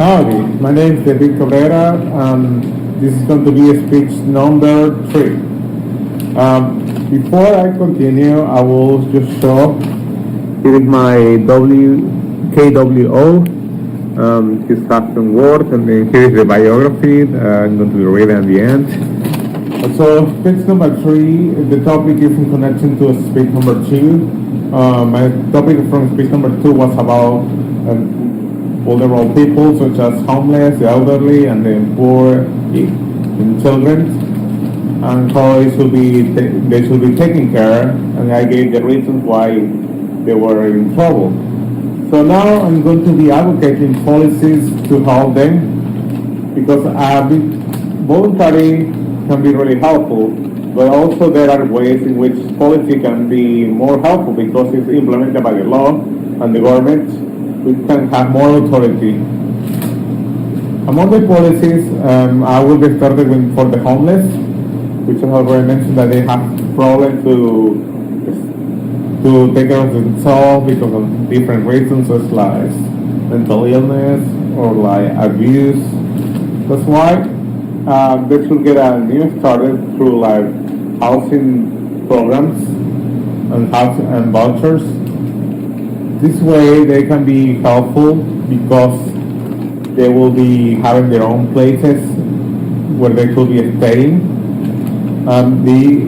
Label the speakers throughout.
Speaker 1: Howdy, my name is David Cabrera, and this is going to be speech number 3. Before I continue, I will just show here is my KWO. His facts and words, and then here is the biography. I'm going to be reading at the end. So, speech number 3, the topic is in connection to speech number 2. My topic from speech number 2 was about vulnerable people such as homeless, the elderly, and the poor and children, and how they should be taken care. And I gave the reasons why they were in trouble. So now I'm going to be advocating policies to help them, because voluntary can be really helpful, but also there are ways in which policy can be more helpful because it's implemented by the law and the government. We can have more authority. Among the policies, I will be starting with for the homeless, which I have already mentioned that they have problems to take care of themselves because of different reasons, such like mental illness or like abuse. That's why they should get a new started through like housing programs and vouchers. This way they can be helpful because they will be having their own places where they could be staying.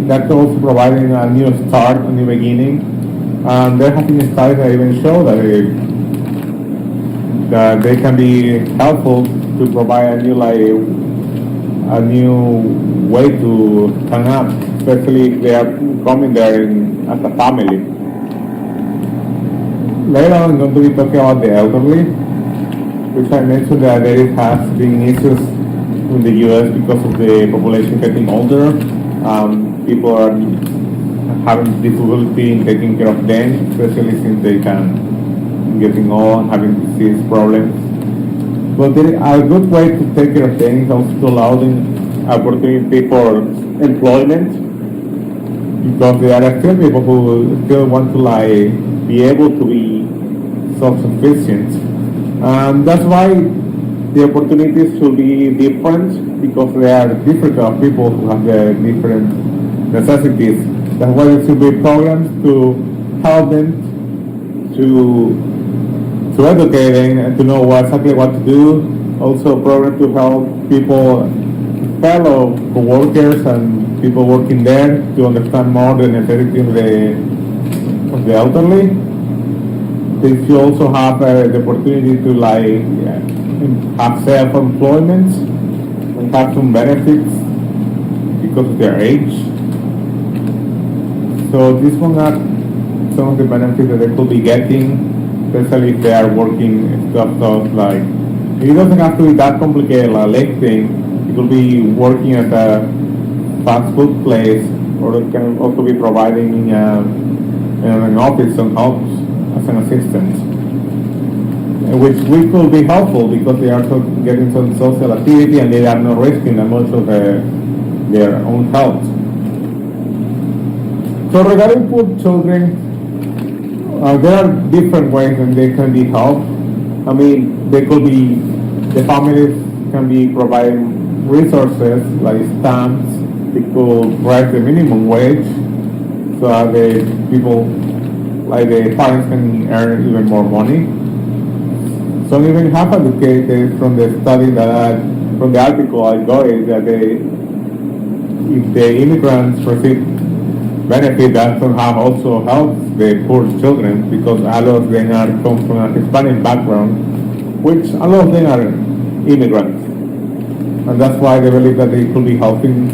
Speaker 1: That's also providing a new start, a new beginning. There have been studies that even show that they can be helpful to provide a new way to hang out, especially if they are coming there as a family. Later on, I'm going to be talking about the elderly, which I mentioned that there has been issues in the U.S. because of the population getting older. People are having difficulty in taking care of them, especially since they can getting old and having disease problems. But there a good way to take care of them is also to allow them opportunity for employment, because there are still people who still want to be able to be self-sufficient. That's why the opportunities should be different, because there are different kind of people who have the different necessities. That's why there should be programs to help them to educate them and to know exactly what to do. Also a program to help people, fellow co-workers and people working there, to understand more the necessities of the elderly. They should also have the opportunity to have self-employment and have some benefits because of their age. So this one are some of the benefits that they could be getting, especially if they are working stuff like, it doesn't have to be that complicated like lifting. It could be working at a fast food place, or it can also be providing in an office some help as an assistant, which could be helpful because they are getting some social activity and they are not risking that much of their own health. So regarding poor children, there are different ways and they can be helped. I mean, the families can be providing resources like stamps. They could raise the minimum wage so that the people, like the parents, can earn even more money. Some even have advocated from the study from the article I got, is that if the immigrants receive benefit, that somehow also helps the poor children, because a lot of them come from a Hispanic background, which a lot of them are immigrants. And that's why they believe that they could be helping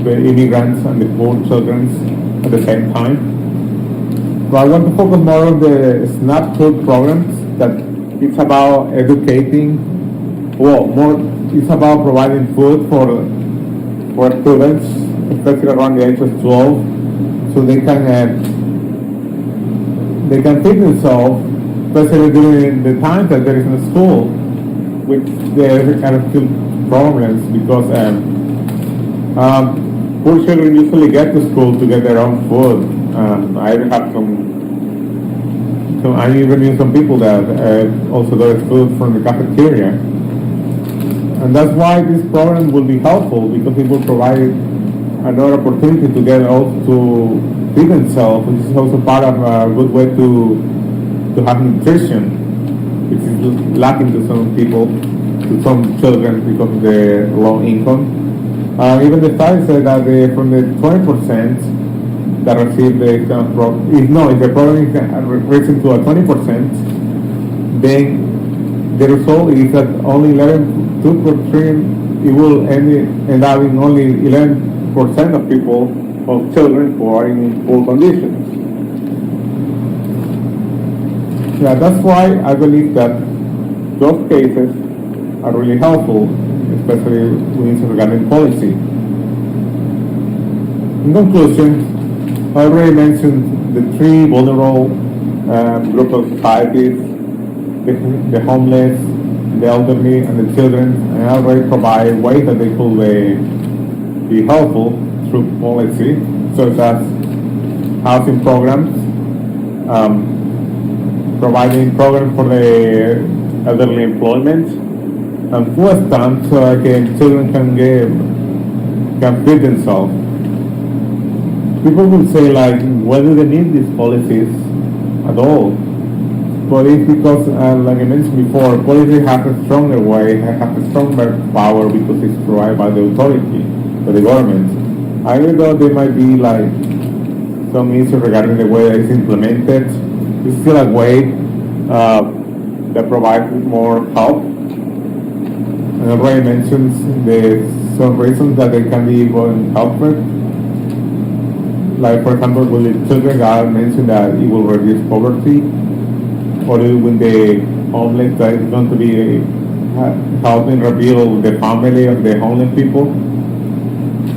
Speaker 1: the immigrants and the poor children at the same time. But I want to focus more on the SNAP food programs, that it's about educating, it's about providing food for students, especially around the age of 12, so they can feed themselves, especially during the time that there is no school, which there are still problems, because poor children usually get to school to get their own food. I even have I even knew some people that also got food from the cafeteria. And that's why this program will be helpful, because it will provide another opportunity to get also to feed themselves, which is also part of a good way to have nutrition, which is lacking to some people, to some children because of the low income. Even the study said that from the 20% that receive the kind of if the program is raising to a 20%, then the result is that only 2%, it will end up in only 11% of people, of children who are in poor conditions. Yeah, that's why I believe that those cases are really helpful, especially regarding policy. In conclusion, I already mentioned the three vulnerable groups of societies: the homeless, the elderly, and the children. And I already provide ways that they could be helpful through policy, such as housing programs, providing programs for the elderly employment, and food stamps so that children can feed themselves. People will say, like, why do they need these policies at all? But it's because, like I mentioned before, policy has a stronger way, has a stronger power because it's provided by the authority, by the government. Even though there might be like some issues regarding the way it's implemented, it's still a way that provides more help. And I already mentioned some reasons that they can be even helpful. Like, for example, with the children, I mentioned that it will reduce poverty, or with the homeless, that is going to be helping rebuild the family of the homeless people.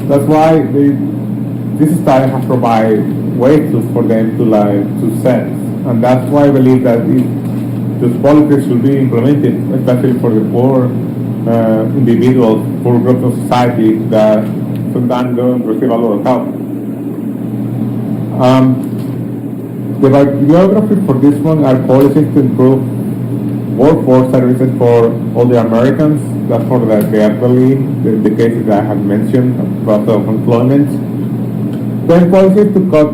Speaker 1: That's why this study has provided ways for them to set, and that's why I believe that these policies should be implemented, especially for the poor individuals, poor groups of society that sometimes don't receive a lot of help. The bibliography for this one are policies to improve workforce services for older Americans. That's for the elderly, the cases that I have mentioned, process of employment. Then policies to cut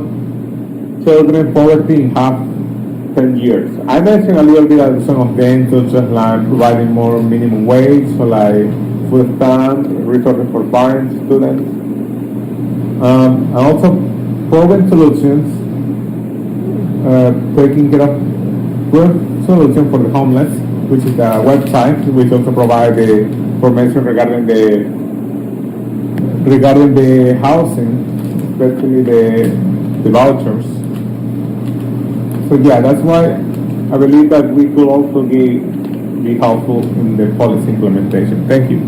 Speaker 1: children poverty in half 10 years. I mentioned a little bit of some of them, such as like providing more minimum wage, so like food stamps, resources for parents, students, and also proven solutions, taking care of good solution for the homeless, which is the website, which also provides the information regarding the housing, especially the vouchers. So yeah, that's why I believe that we could also be helpful in the policy implementation. Thank you.